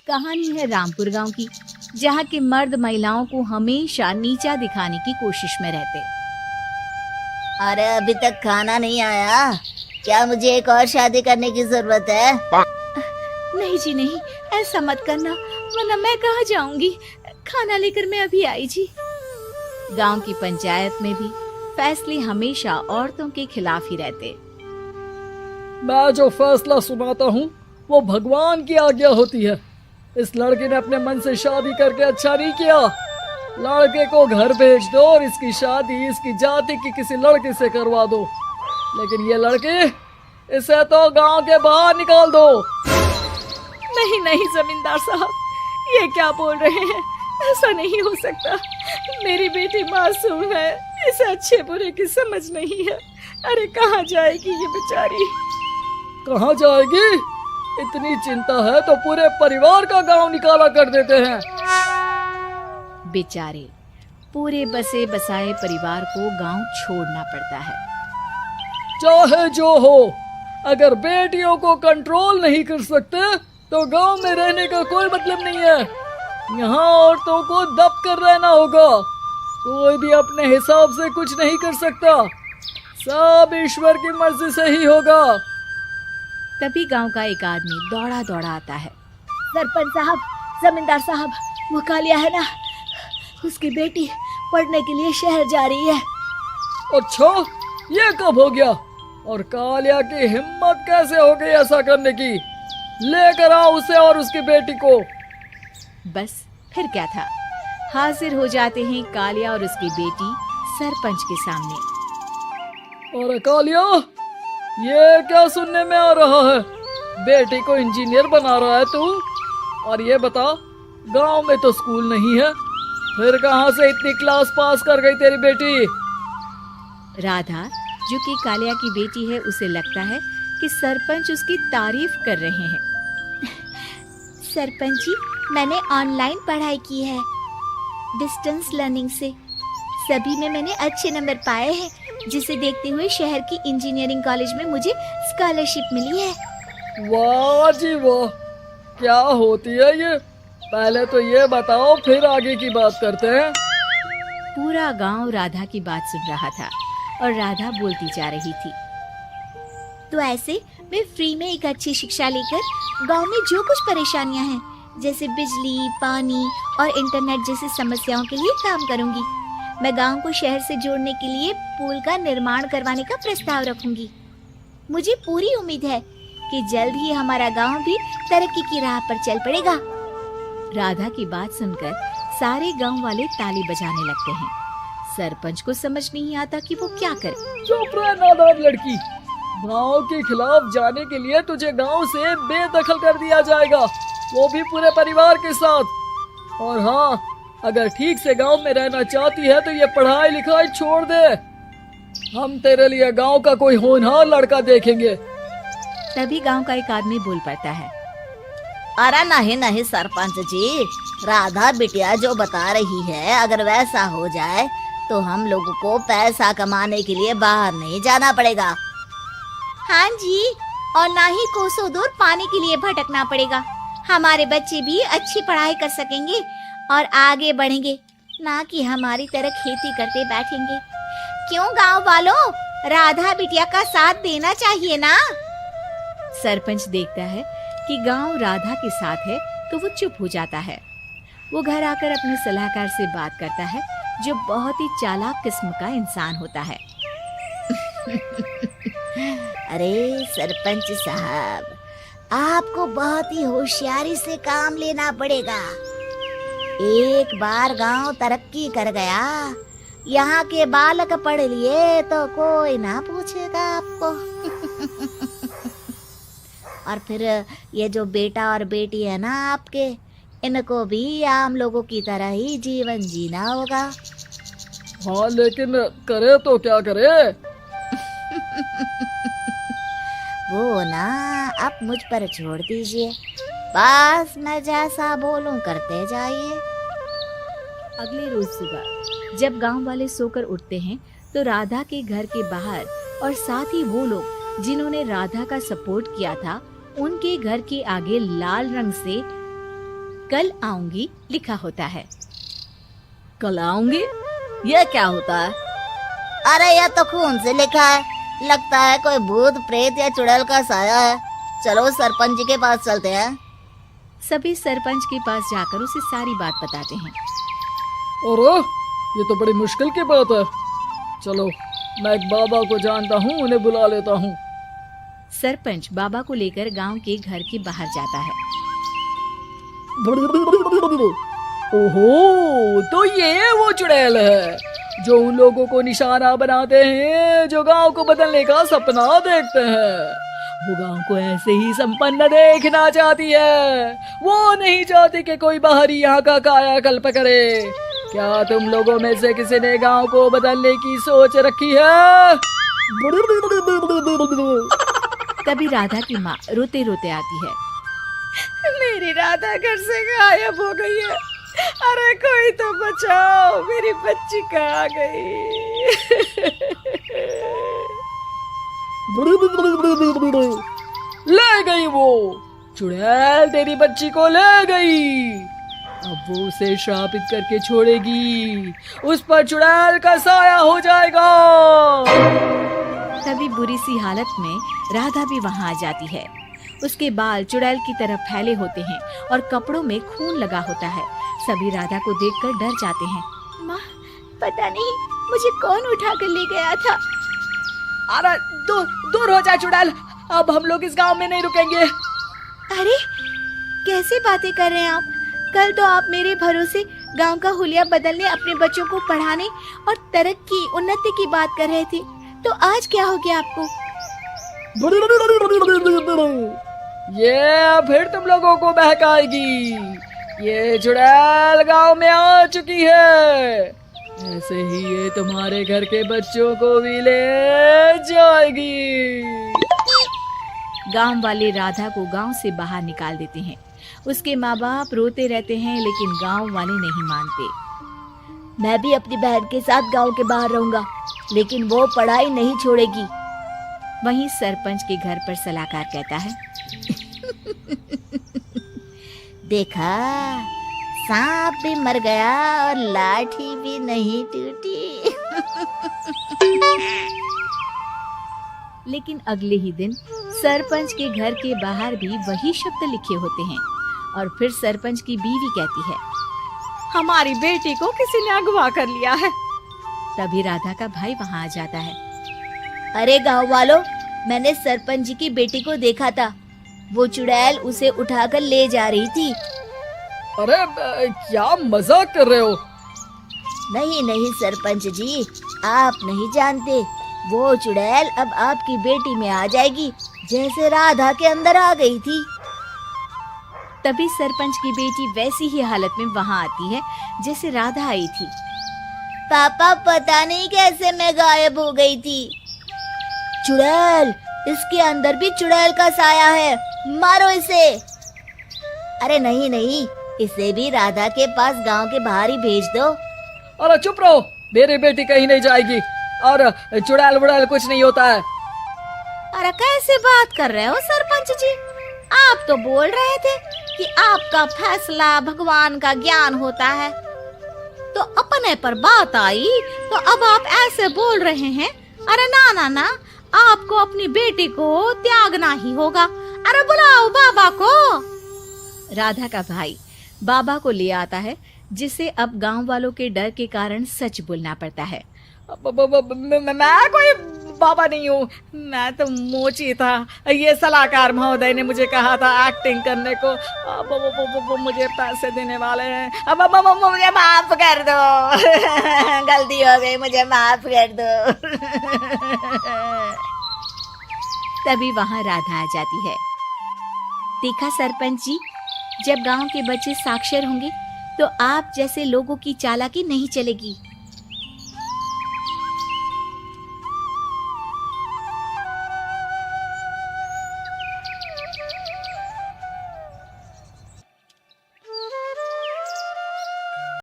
कहानी है रामपुर गांव की, जहाँ के मर्द महिलाओं को हमेशा नीचा दिखाने की कोशिश में रहते। अरे अभी तक खाना नहीं आया, क्या मुझे एक और शादी करने की जरूरत है? नहीं जी नहीं, ऐसा मत करना, वरना मैं कहाँ जाऊंगी। खाना लेकर मैं अभी आई जी। गांव की पंचायत में भी फैसले हमेशा औरतों के खिलाफ ही रहते। मैं जो फैसला सुनाता हूँ वो भगवान की आज्ञा होती है। इस लड़के ने अपने मन से शादी करके अच्छा नहीं किया। लड़के को घर भेज दो और इसकी शादी इसकी जाति की किसी लड़के से करवा दो, लेकिन ये लड़की, इसे तो गांव के बाहर निकाल दो। नहीं नहीं जमींदार साहब, ये क्या बोल रहे हैं? ऐसा नहीं हो सकता। मेरी बेटी मासूम है, इसे अच्छे बुरे की समझ नहीं है। अरे कहाँ जाएगी ये बेचारी? कहाँ जाएगी? इतनी चिंता है तो पूरे परिवार का गांव निकाला कर देते हैं। बेचारे पूरे बसे बसाए परिवार को गांव छोड़ना पड़ता है। चाहे जो हो, अगर बेटियों को कंट्रोल नहीं कर सकते तो गांव में रहने का कोई मतलब नहीं है। यहाँ औरतों को दब कर रहना होगा। कोई भी अपने हिसाब से कुछ नहीं कर सकता, सब ईश्वर की मर्जी से ही होगा। तभी गांव का एक आदमी दौड़ा दौड़ा आता है। सरपंच साहब, जमींदार साहब, वो कालिया है ना, उसकी बेटी पढ़ने के लिए शहर जा रही है। अच्छा, ये कब हो गया? और कालिया की हिम्मत कैसे हो गई ऐसा करने की? लेकर आओ उसे और उसकी बेटी को। बस फिर क्या था, हाजिर हो जाते हैं कालिया और उसकी बेटी सरपंच के सामने। और कालिया, ये क्या सुनने में आ रहा है? बेटी को इंजीनियर बना रहा है तू? और ये बता, गांव में तो स्कूल नहीं है, फिर कहां से इतनी क्लास पास कर गई तेरी बेटी? राधा, जो कि कालिया की बेटी है, उसे लगता है कि सरपंच उसकी तारीफ कर रहे हैं। सरपंच जी, मैंने ऑनलाइन पढ़ाई की है, डिस्टेंस लर्निंग से। सभी में मैंने अच्छे नंबर पाए हैं, जिसे देखते हुए शहर की इंजीनियरिंग कॉलेज में मुझे स्कॉलरशिप मिली है। वाह जी वाह, क्या होती है ये? पहले तो ये बताओ, फिर आगे की बात करते हैं। पूरा गांव राधा की बात सुन रहा था और राधा बोलती जा रही थी। तो ऐसे मैं फ्री में एक अच्छी शिक्षा लेकर गांव में जो कुछ परेशानियां हैं, जैसे बिजली, पानी और इंटरनेट जैसी समस्याओं के लिए काम करूंगी। मैं गांव को शहर से जोड़ने के लिए पुल का निर्माण करवाने का प्रस्ताव रखूंगी। मुझे पूरी उम्मीद है कि जल्द ही हमारा गांव भी तरक्की की राह पर चल पड़ेगा। राधा की बात सुनकर सारे गांव वाले ताली बजाने लगते हैं। सरपंच को समझ नहीं आता कि वो क्या करे। चुप रह नादान लड़की, गांव के खिलाफ जाने के लिए तुझे गांव से बेदखल कर दिया जाएगा, वो भी पूरे परिवार के साथ। और हाँ, अगर ठीक से गांव में रहना चाहती है तो ये पढ़ाई लिखाई छोड़ दे। हम तेरे लिए गांव का कोई होनहार लड़का देखेंगे। तभी गांव का एक आदमी बोल पड़ता है। अरे नहीं नहीं सरपंच जी, राधा बिटिया जो बता रही है, अगर वैसा हो जाए तो हम लोगों को पैसा कमाने के लिए बाहर नहीं जाना पड़ेगा। हाँ जी, और ना ही कोसों दूर पानी के लिए भटकना पड़ेगा। हमारे बच्चे भी अच्छी पढ़ाई कर सकेंगे और आगे बढ़ेंगे, ना कि हमारी तरह खेती करते बैठेंगे। क्यों गांव वालों, राधा बिटिया का साथ देना चाहिए ना। सरपंच देखता है कि गांव राधा के साथ है तो वो चुप हो जाता है। वो घर आकर अपने सलाहकार से बात करता है, जो बहुत ही चालाक किस्म का इंसान होता है। अरे सरपंच साहब, आपको बहुत ही होशियारी से काम लेना पड़ेगा। एक बार गांव तरक्की कर गया, यहाँ के बालक पढ़ लिए तो कोई ना पूछेगा आपको। और फिर ये जो बेटा और बेटी है ना आपके, इनको भी आम लोगों की तरह ही जीवन जीना होगा। हाँ, लेकिन करे तो क्या करे? वो ना आप मुझ पर छोड़ दीजिए, बस मैं जैसा बोलूं करते जाइए। अगले रोज सुबह जब गांव वाले सोकर उठते हैं तो राधा के घर के बाहर और साथ ही वो लोग जिन्होंने राधा का सपोर्ट किया था, उनके घर के आगे लाल रंग से कल आऊंगी लिखा होता है। कल आऊंगी, यह क्या होता है? अरे यह तो खून से लिखा है, लगता है कोई भूत प्रेत या चुड़ैल का साया है। चलो सरपंच जी के पास चलते हैं। सभी सरपंच के पास जाकर उसे सारी बात बताते हैं। अरे ये तो बड़ी मुश्किल की बात है। चलो मैं एक बाबा को जानता हूँ, उन्हें बुला लेता हूँ। सरपंच बाबा को लेकर गांव के घर के बाहर जाता है। ओहो, तो ये वो चुड़ैल है जो उन लोगों को निशाना बनाते हैं जो गांव को बदलने का सपना देखते हैं। वो गांव को ऐसे ही संपन्न देखना चाहती है। वो नहीं चाहती कि कोई बाहरी यहाँ का कायाकल्प करे। क्या तुम लोगों में से किसी ने गांव को बदलने की सोच रखी है? तभी राधा की माँ रोते रोते आती है। मेरी राधा घर से गायब हो गई है। अरे कोई तो बचाओ, मेरी बच्ची कहाँ गई? ले गई वो चुड़ैल, तेरी बच्ची को ले गई। अब वो उसे श्रापित करके छोड़ेगी, उस पर चुड़ैल का साया हो जाएगा। तभी बुरी सी हालत में राधा भी वहाँ आ जाती है। उसके बाल चुड़ैल की तरफ फैले होते हैं और कपड़ों में खून लगा होता है। सभी राधा को देखकर डर जाते हैं। माँ, पता नहीं मुझे कौन उठा कर ले गया था। अरे दूर हो जा चुड़ैल, अब हम लोग इस गांव में नहीं रुकेंगे। अरे कैसी बातें कर रहे हैं आप? कल तो आप मेरे भरोसे गांव का हुलिया बदलने, अपने बच्चों को पढ़ाने और तरक्की उन्नति की बात कर रहे थे, तो आज क्या हो गया आपको? ये फिर तुम लोगों को बहकाएगी। ये चुड़ैल गांव में आ चुकी है, ऐसे ही ये तुम्हारे घर के बच्चों को भी ले जाएगी। गांव वाले राधा को गांव से बाहर निकाल देते हैं। उसके माँ बाप रोते रहते हैं, लेकिन गांव वाले नहीं मानते। मैं भी अपनी बहन के साथ गांव के बाहर रहूंगा, लेकिन वो पढ़ाई नहीं छोड़ेगी। वहीं सरपंच के घर पर सलाहकार कहता है। देखा, सांप भी मर गया और लाठी भी नहीं टूटी। लेकिन अगले ही दिन सरपंच के घर के बाहर भी वही शब्द लिखे होते हैं और फिर सरपंच की बीवी कहती है, हमारी बेटी को किसी ने अगवा कर लिया है। तभी राधा का भाई वहाँ आ जाता है। अरे गांव वालों, मैंने सरपंच जी की बेटी को देखा था। वो चुड़ैल उसे उठाकर ले जा रही थी। अरे क्या मजाक कर रहे हो? नहीं नहीं सरपंच जी, आप नहीं जानते। वो चुड़ैल अब आपकी बेटी में आ जाएगी, जैसे राधा के अंदर आ गई थी। तभी सरपंच की बेटी वैसी ही हालत में वहाँ आती है जैसे राधा आई थी। पापा, पता नहीं कैसे मैं गायब हो गई थी। चुड़ैल, इसके अंदर भी चुड़ैल का साया है, मारो इसे। अरे नहीं नहीं, इसे भी राधा के पास गांव के बाहर ही भेज दो। अरे चुप रहो, मेरी बेटी कहीं नहीं जाएगी और चुड़ैल वुड़ैल कुछ नहीं होता है। अरे कैसे बात कर रहे हो सरपंच जी? आप तो बोल रहे थे कि आपका फैसला भगवान का ज्ञान होता है, तो अपने पर बात आई तो अब आप ऐसे बोल रहे हैं। अरे ना ना ना, आपको अपनी बेटी को त्यागना ही होगा। अरे बुलाओ बाबा को। राधा का भाई बाबा को ले आता है, जिसे अब गांव वालों के डर के कारण सच बोलना पड़ता है। मैं कोई बाबा नहीं हूँ, मैं तो मोची था। ये सलाहकार महोदय ने मुझे कहा था एक्टिंग करने को। वो मुझे पैसे देने वाले हैं। अब मुझे माफ कर दो। गलती हो गई, मुझे माफ कर दो। तभी वहाँ राधा आ जाती है। देखा सरपंच जी, जब गांव के बच्चे साक्षर होंगे तो आप जैसे लोगों की चालाकी नहीं चलेगी।